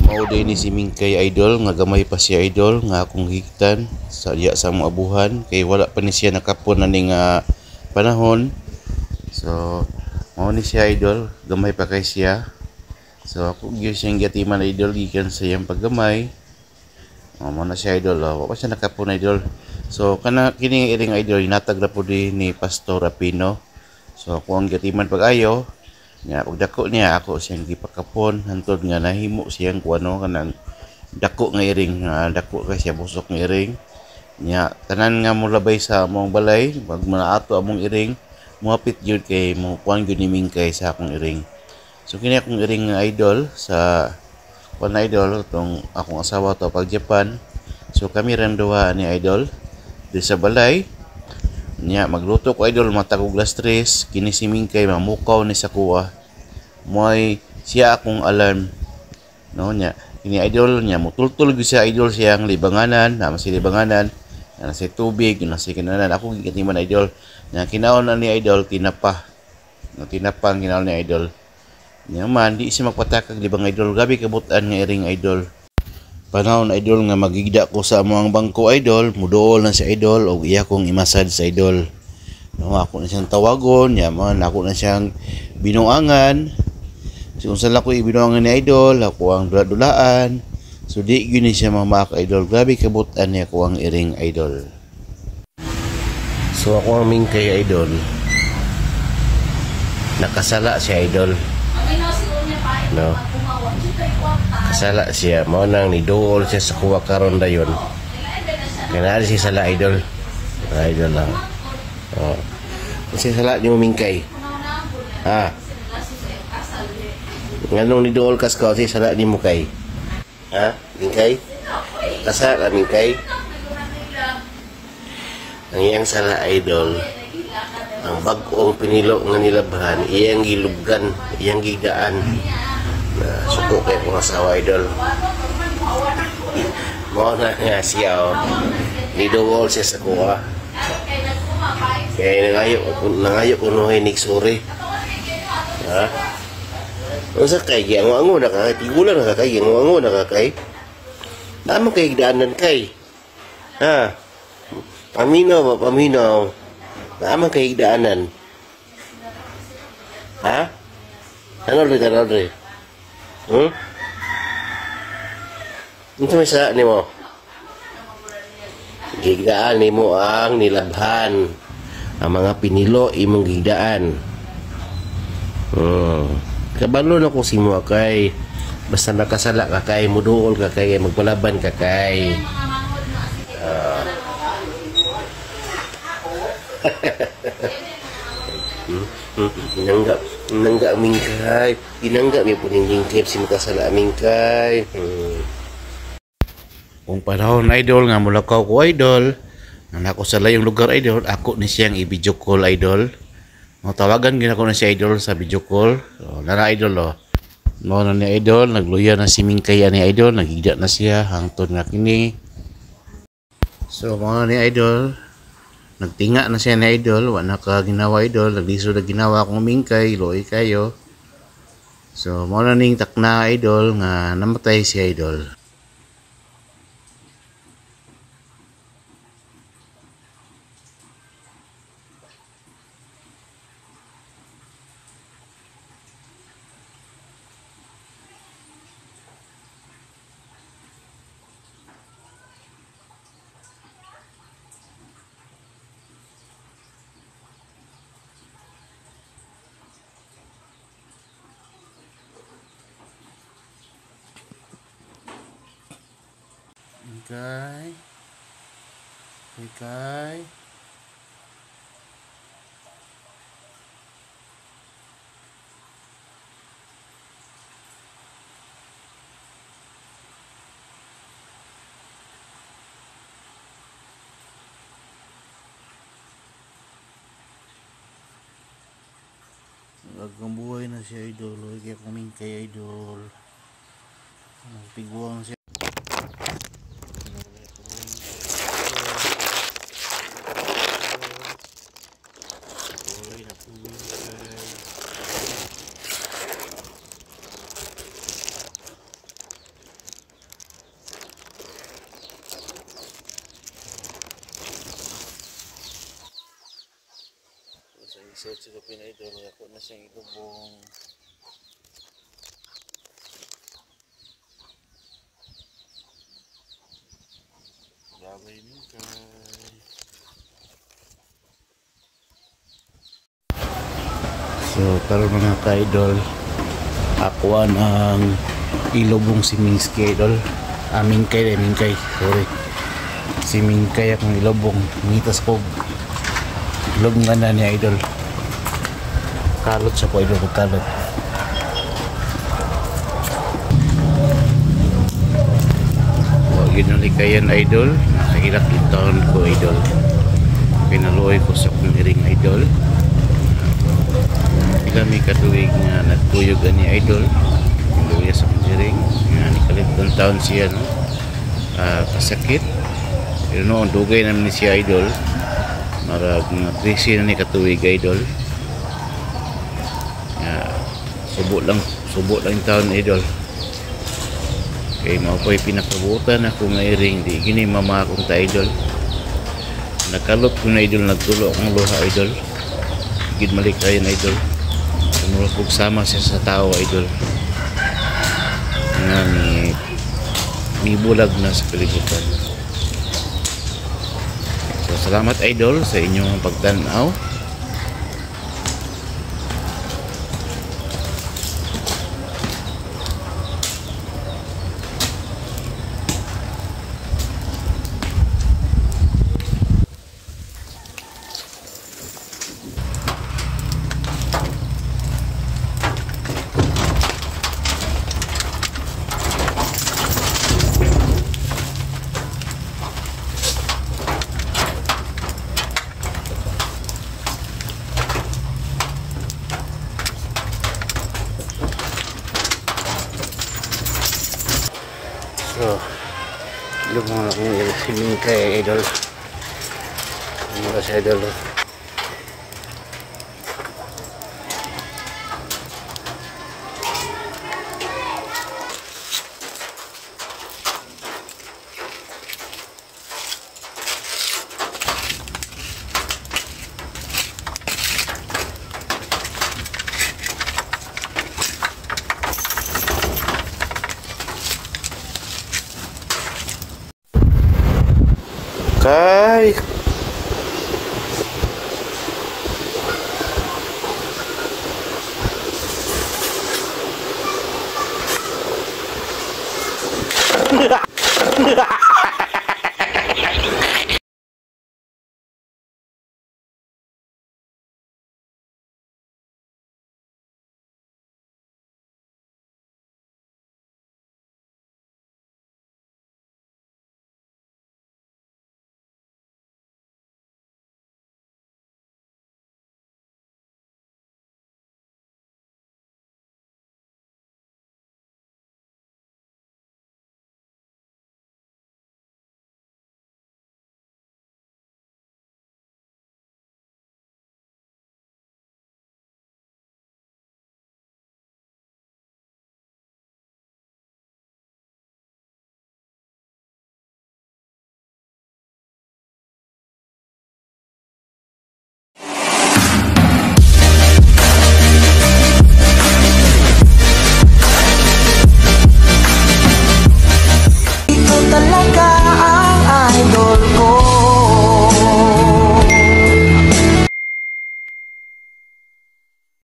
Mao day ni si Mingkay idol, nga gamay pa siya idol, nga akong higtan sa iya sa mong abuhan kay wala pa ni siya nakapon na ning panahon. So mao ni siya idol, gamay pa kay siya. So ako gyud siyang gatiman idol gikan sa iyang paggamay. Mao na siya idol, wa pa siya nakapon idol. So kana kini iring idol inatag na pud ni Pastor Apino. So ako ang gatiman pag-ayo. Nya pagdako niya ako siyang gipakapon hantod nga nahimo siyang kuano kanang dako nga iring, dako kay siya busok nga iring. Nya tanan nga molabay sa among balay pag manaato among iring muapit gyud kay mo kuan gyud ni Mingkay sa akong iring. So kini akong iring nga idol sa kuan idol tong akong asawa to pag Japan. So kami ran duha ni idol di sa balay. Nya magluto ko idol matag og las 3 kini si Mingkay mamukaw ni sa kuha. Moy siya akong alarm no nya kini idol nya mutultul gyud siya idol siyang libanganan na si libanganan na si tubig na si kinanan ako gikatiman idol nya kinaon na ni idol tinapa no tinapang kinaon ni idol nya man di siya magpatakag libang idol gabi kabutan nga iring idol. Panahon idol nga magigda ko sa among bangko idol, muduol na si idol og iya kong imasad sa idol. No, ako na siyang tawagon, yaman ako na siyang binuangan. So kung saan ako ibinuangan ni idol, ako ang dula-dulaan. So di gyud ni siya mamak idol, grabe kabutan niya ko ang iring idol. So ako ang Mingkay idol. Nakasala si idol. No. Kasala siya, mao nang niduol siya sa kuwa karon dayon. Kana siya sala idol. Idol lang. Oh. Kasi sala ni mo Mingkay. Ha. Nganong niduol kas ka si sala ni mo kay. Ha? Mingkay? Kasala Mingkay. Ang iyang sala idol. Ang bag-ong pinilo nga nilabhan, iyang gilubgan, iyang gidaan. Na suko kay kong asawa idol. Mo na nga siya niduol siya sa kuha. Kaya nangayo ko no hinik sore. Ha? Unsa kay ango na ka tigulan na kay ango na ka kay. Tama kay daanan kay. Ha? Paminaw. Tama kay daanan. Ha? Ano rin? Ito may sa ni mo. Gigdaan ni mo ang nilabhan. Ang mga pinilo imong gigdaan. Kabalo na ko si mo kay. Basta nakasala ka kay, muduol ka kay, magpalaban ka kay. Nangga Mingkay. Tinangga mi po ning clip si makasala Mingkay. Kung panahon idol nga mulakaw ko idol, nang ako sa layong lugar idol, ako ni siyang i-video call idol. Tawagan gina ko na si idol sa video call. So, nara idol Mao na ni idol, nagluya na si Mingkay ani idol, nagigda na siya hangtod nga kini. So mao na ni idol. Nagtinga na siya ni idol, wala ka ginawa idol, naglisod na ginawa kong Mingkay, loy kayo. So, mao na ning takna idol nga namatay si idol. Mingkay. Agang buhay na siya idol, kaya kung Mingkay idol. Piguang siya. Lisod si Lupin Idol. Ako na siyang ilubong. Gabay mingkay. So karon mga ka-idol, ako ang ilubong si Minsky Idol. Mingkay, sorry. Si Mingkay akong ilubong. Ngitas ko ilubong na niya Idol. Kalot siya po Idol, kalot. Huwag ginalikayan Idol. Nakahilak yung taon ko Idol. Pinaluoy ko sa kong iring Idol. Kami katuwig nga nagtuyog ni Idol. Luya sa piring nga nikalit ng taon siya no. Kasakit pero noon dugay namin siya Idol. Marag nga 13 na ni katuwig Idol. Subo lang yung taon Idol. Kay mao po'y pinakabutan ako nga iring di gini mama akong ta Idol. Nakalot ko na Idol, nagtulo akong luha Idol. Gid malikayan Idol. Mula kong sama siya sa tao Idol nga ni bulag na sa kalibutan. So salamat Idol sa inyong pagtanaw. So, lumang akong irising kay Idol. Mula sa Idol. Kay